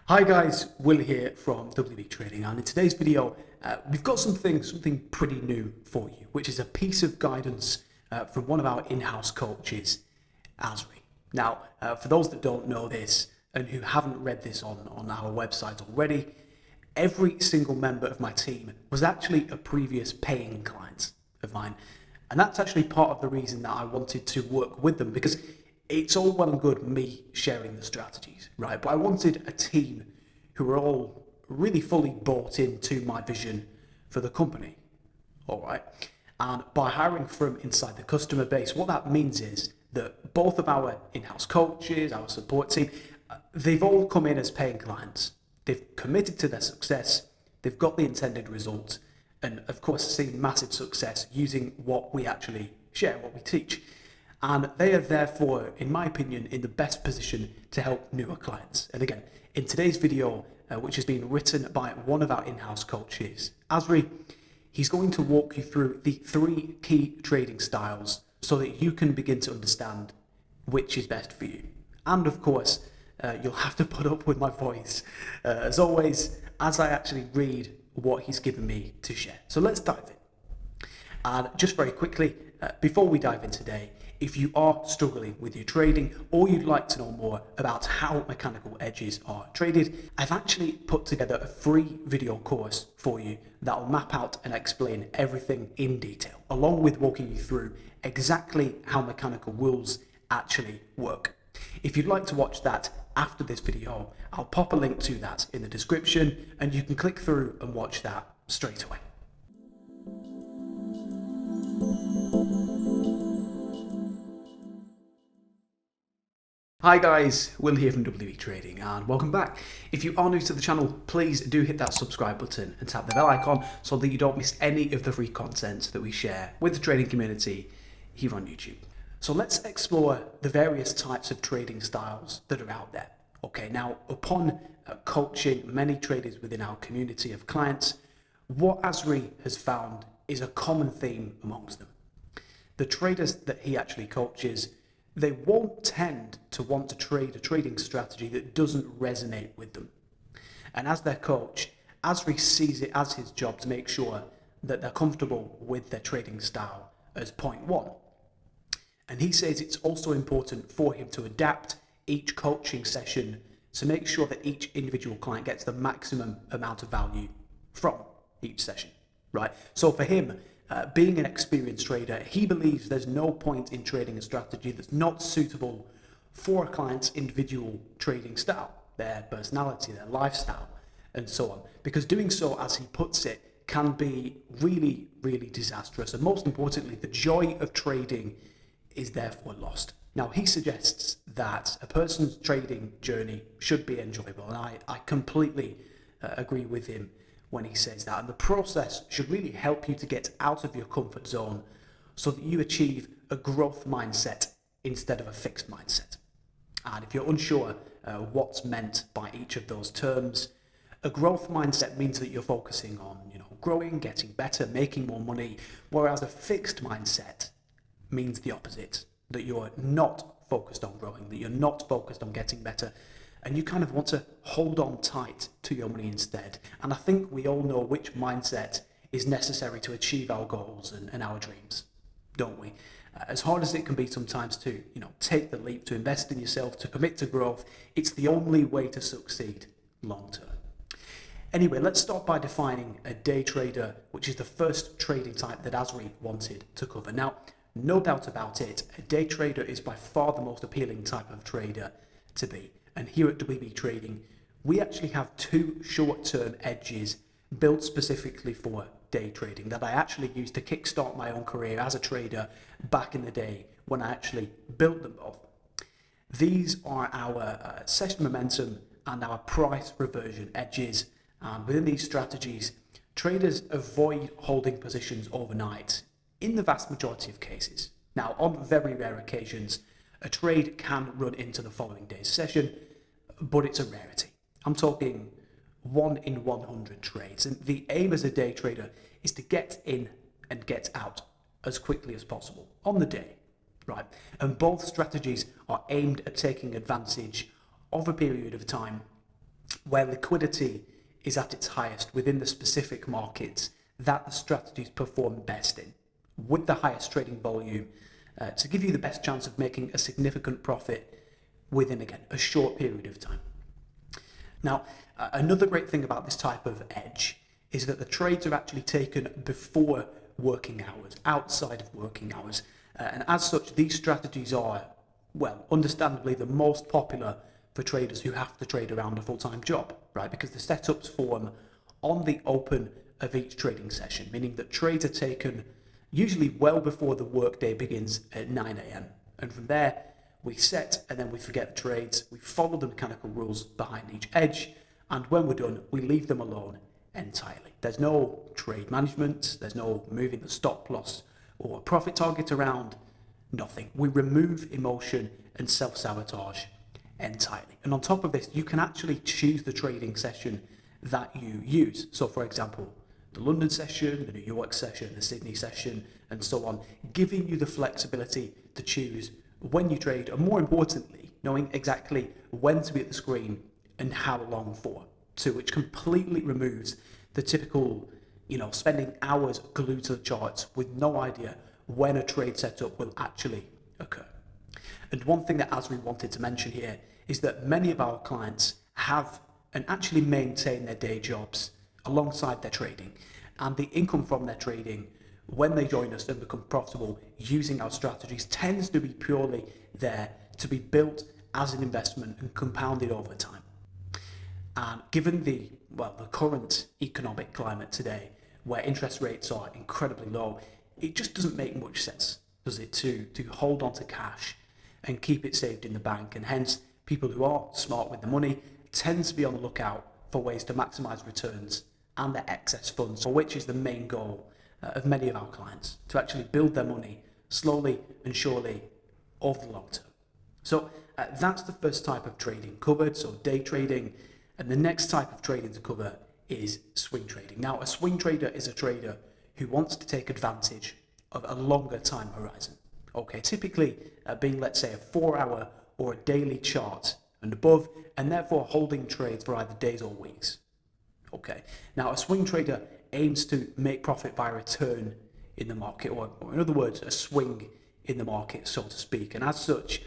Hi guys, Will here from WB Trading, and in today's video we've got something pretty new for you, which is a piece of guidance from one of our in-house coaches, Asri. Now, for those that don't know this and who haven't read this on our website already, every single member of my team was actually a previous paying client of mine, and that's actually part of the reason that I wanted to work with them, because it's all well and good me sharing the strategies, right? But I wanted a team who were all really fully bought into my vision for the company, all right? And by hiring from inside the customer base, what that means is that both of our in-house coaches, our support team, they've all come in as paying clients. They've committed to their success, they've got the intended result, and of course seen massive success using what we actually share, what we teach. And they are therefore, in my opinion, in the best position to help newer clients. And again, in today's video, which has been written by one of our in-house coaches, Asri, he's going to walk you through the 3 key trading styles so that you can begin to understand which is best for you. And of course, you'll have to put up with my voice, as always, as I actually read what he's given me to share. So let's dive in. And just very quickly, before we dive in today, if you are struggling with your trading or you'd like to know more about how mechanical edges are traded, I've actually put together a free video course for you that will map out and explain everything in detail, along with walking you through exactly how mechanical rules actually work. If you'd like to watch that after this video, I'll pop a link to that in the description and you can click through and watch that straight away. Hi guys, Will here from WB Trading and welcome back. If you are new to the channel, please do hit that subscribe button and tap the bell icon so that you don't miss any of the free content that we share with the trading community here on YouTube. So let's explore the various types of trading styles that are out there. Okay, now upon coaching many traders within our community of clients, what Asri has found is a common theme amongst them. The traders that he actually coaches, they won't tend to want to trade a trading strategy that doesn't resonate with them. And as their coach, Asri sees it as his job to make sure that they're comfortable with their trading style as point one. And he says it's also important for him to adapt each coaching session to make sure that each individual client gets the maximum amount of value from each session, right? So for him, being an experienced trader, he believes there's no point in trading a strategy that's not suitable for a client's individual trading style, their personality, their lifestyle, and so on. Because doing so, as he puts it, can be really, really disastrous. And most importantly, the joy of trading is therefore lost. Now, he suggests that a person's trading journey should be enjoyable, and I completely agree with him when he says that. And the process should really help you to get out of your comfort zone so that you achieve a growth mindset instead of a fixed mindset. And if you're unsure what's meant by each of those terms, a growth mindset means that you're focusing on, growing, getting better, making more money, whereas a fixed mindset means the opposite, that you're not focused on growing, that you're not focused on getting better, and you kind of want to hold on tight to your money instead. And I think we all know which mindset is necessary to achieve our goals and our dreams, don't we? As hard as it can be sometimes to, take the leap, to invest in yourself, to commit to growth, it's the only way to succeed long term. Anyway, let's start by defining a day trader, which is the first trading type that Asri wanted to cover. Now, no doubt about it, a day trader is by far the most appealing type of trader to be. And here at WB Trading, we actually have 2 short-term edges built specifically for day trading that I actually used to kickstart my own career as a trader back in the day when I actually built them both. These are our session momentum and our price reversion edges. And within these strategies, traders avoid holding positions overnight in the vast majority of cases. Now, on very rare occasions, a trade can run into the following day's session, but it's a rarity. I'm talking 1 in 100 trades. And the aim as a day trader is to get in and get out as quickly as possible on the day, right? And both strategies are aimed at taking advantage of a period of time where liquidity is at its highest within the specific markets that the strategies perform best in, with the highest trading volume, to give you the best chance of making a significant profit within, again, a short period of time. Now, another great thing about this type of hedge is that the trades are actually taken before working hours, outside of working hours. And as such, these strategies are, well, understandably the most popular for traders who have to trade around a full-time job, right? Because the setups form on the open of each trading session, meaning that trades are taken usually well before the workday begins at 9 a.m. And from there, we set and then we forget the trades, we follow the mechanical rules behind each edge, and when we're done, we leave them alone entirely. There's no trade management, there's no moving the stop loss or profit target around, nothing. We remove emotion and self-sabotage entirely. And on top of this, you can actually choose the trading session that you use. So for example, the London session, the New York session, the Sydney session, and so on, giving you the flexibility to choose when you trade, and more importantly, knowing exactly when to be at the screen and how long for, too, which completely removes the typical, spending hours glued to the charts with no idea when a trade setup will actually occur. And one thing that Asri wanted to mention here is that many of our clients have and actually maintain their day jobs alongside their trading, and the income from their trading when they join us and become profitable using our strategies tends to be purely there to be built as an investment and compounded over time. And given the current economic climate today, where interest rates are incredibly low, it just doesn't make much sense, does it, to hold on to cash and keep it saved in the bank. And hence, people who are smart with the money tend to be on the lookout for ways to maximize returns and their excess funds, which is the main goal of many of our clients, to actually build their money slowly and surely over the long term. So that's the first type of trading covered, so day trading. And the next type of trading to cover is swing trading. Now, a swing trader is a trader who wants to take advantage of a longer time horizon. Okay, typically being, let's say, a 4-hour or a daily chart and above, and therefore holding trades for either days or weeks. Okay, now a swing trader aims to make profit by a return in the market, or in other words, a swing in the market, so to speak. And as such,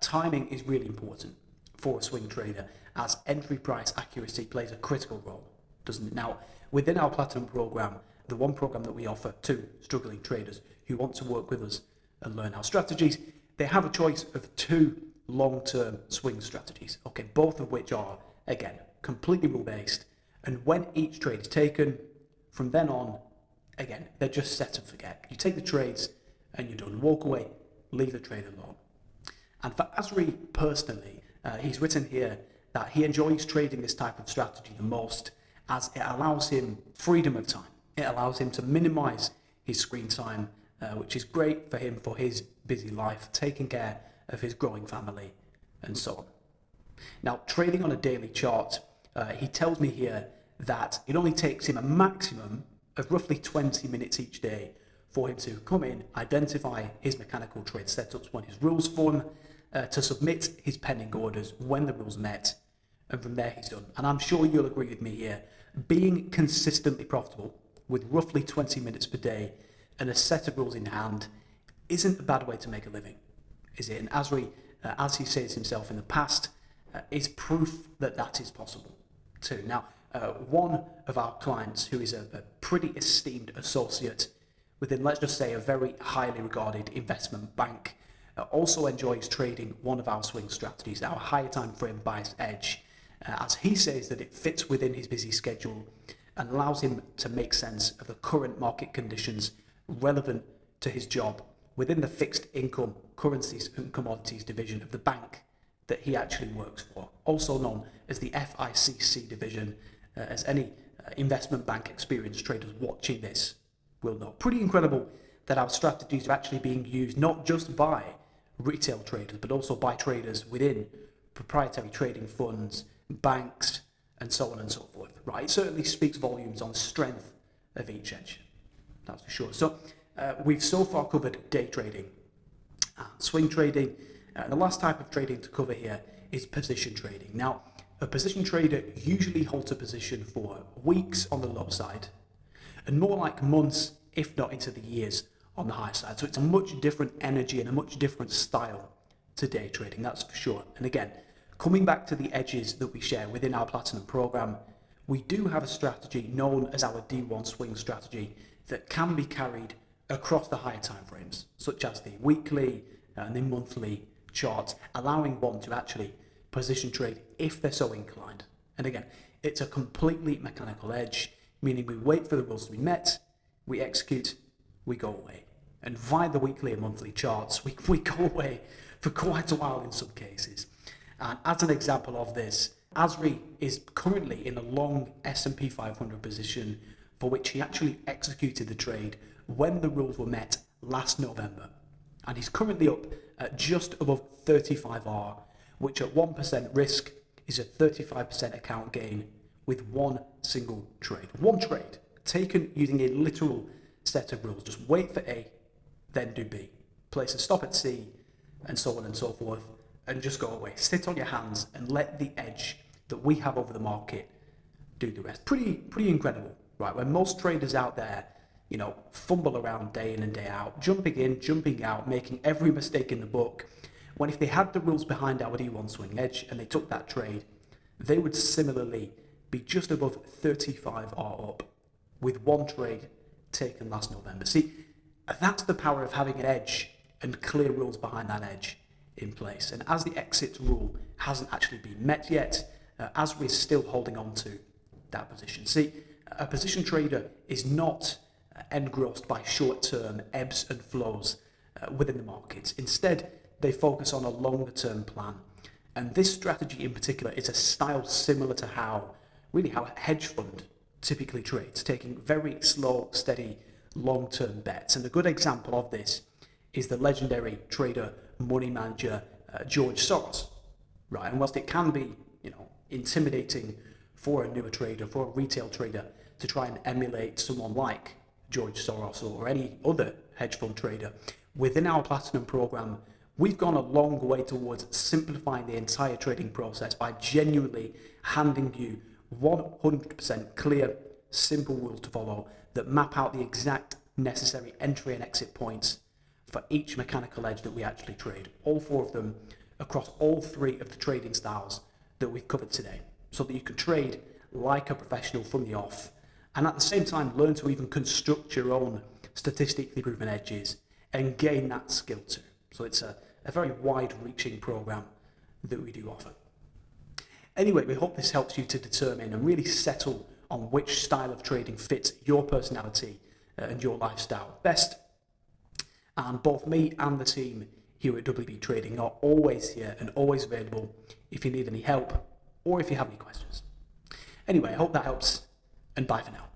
timing is really important for a swing trader, as entry price accuracy plays a critical role, doesn't it? Now, within our Platinum program, the one program that we offer to struggling traders who want to work with us and learn our strategies, they have a choice of 2 long-term swing strategies, okay, both of which are, again, completely rule-based. And when each trade is taken, from then on, again, they're just set and forget. You take the trades and you're done. Walk away, leave the trade alone. And for Asri personally, he's written here that he enjoys trading this type of strategy the most, as it allows him freedom of time. It allows him to minimize his screen time, which is great for him for his busy life, taking care of his growing family, and so on. Now, trading on a daily chart, he tells me here that it only takes him a maximum of roughly 20 minutes each day for him to come in, identify his mechanical trade setups when his rules form, to submit his pending orders when the rules met, and from there he's done. And I'm sure you'll agree with me here, being consistently profitable with roughly 20 minutes per day and a set of rules in hand isn't a bad way to make a living, is it? And Asri, as he says himself in the past, is proof that that is possible too. Now, one of our clients, who is a pretty esteemed associate within, let's just say, a very highly regarded investment bank, also enjoys trading one of our swing strategies, our higher time frame bias edge, as he says that it fits within his busy schedule and allows him to make sense of the current market conditions relevant to his job within the fixed income, currencies and commodities division of the bank that he actually works for, also known as the FICC division, as any investment bank experienced traders watching this will know. Pretty incredible that our strategies are actually being used not just by retail traders, but also by traders within proprietary trading funds, banks, and so on and so forth, right? It certainly speaks volumes on the strength of each edge, that's for sure. So we've so far covered day trading, swing trading. The last type of trading to cover here is position trading. Now, a position trader usually holds a position for weeks on the low side and more like months, if not into the years, on the high side. So it's a much different energy and a much different style to day trading, that's for sure. And again, coming back to the edges that we share within our Platinum program, we do have a strategy known as our D1 swing strategy that can be carried across the higher time frames, such as the weekly and the monthly charts, allowing one to actually position trade if they're so inclined. And again, it's a completely mechanical edge, meaning we wait for the rules to be met, we execute, we go away. And via the weekly and monthly charts, we go away for quite a while in some cases. And as an example of this, Asri is currently in a long S&P 500 position for which he actually executed the trade when the rules were met last November. And he's currently up at just above 35R, which at 1% risk is a 35% account gain with one single trade. One trade taken using a literal set of rules. Just wait for A, then do B. Place a stop at C, and so on and so forth, and just go away. Sit on your hands and let the edge that we have over the market do the rest. Pretty incredible, right? When most traders out there, fumble around day in and day out, jumping in, jumping out, making every mistake in the book, when if they had the rules behind our D1 swing edge and they took that trade, they would similarly be just above 35R up with one trade taken last November. See, that's the power of having an edge and clear rules behind that edge in place. And as the exit rule hasn't actually been met yet, as we're still holding on to that position. See, a position trader is not engrossed by short-term ebbs and flows within the markets. Instead, they focus on a longer-term plan. And this strategy in particular is a style similar to how a hedge fund typically trades, taking very slow, steady, long-term bets. And a good example of this is the legendary trader, money manager, George Soros, right? And whilst it can be, intimidating for a newer trader, for a retail trader to try and emulate someone like George Soros or any other hedge fund trader, within our Platinum program, we've gone a long way towards simplifying the entire trading process by genuinely handing you 100% clear, simple rules to follow that map out the exact necessary entry and exit points for each mechanical edge that we actually trade. All four of them across all three of the trading styles that we've covered today, so that you can trade like a professional from the off and at the same time learn to even construct your own statistically proven edges and gain that skill too. So it's a very wide-reaching program that we do offer. Anyway, we hope this helps you to determine and really settle on which style of trading fits your personality and your lifestyle best. And both me and the team here at WB Trading are always here and always available if you need any help or if you have any questions. Anyway, I hope that helps, and bye for now.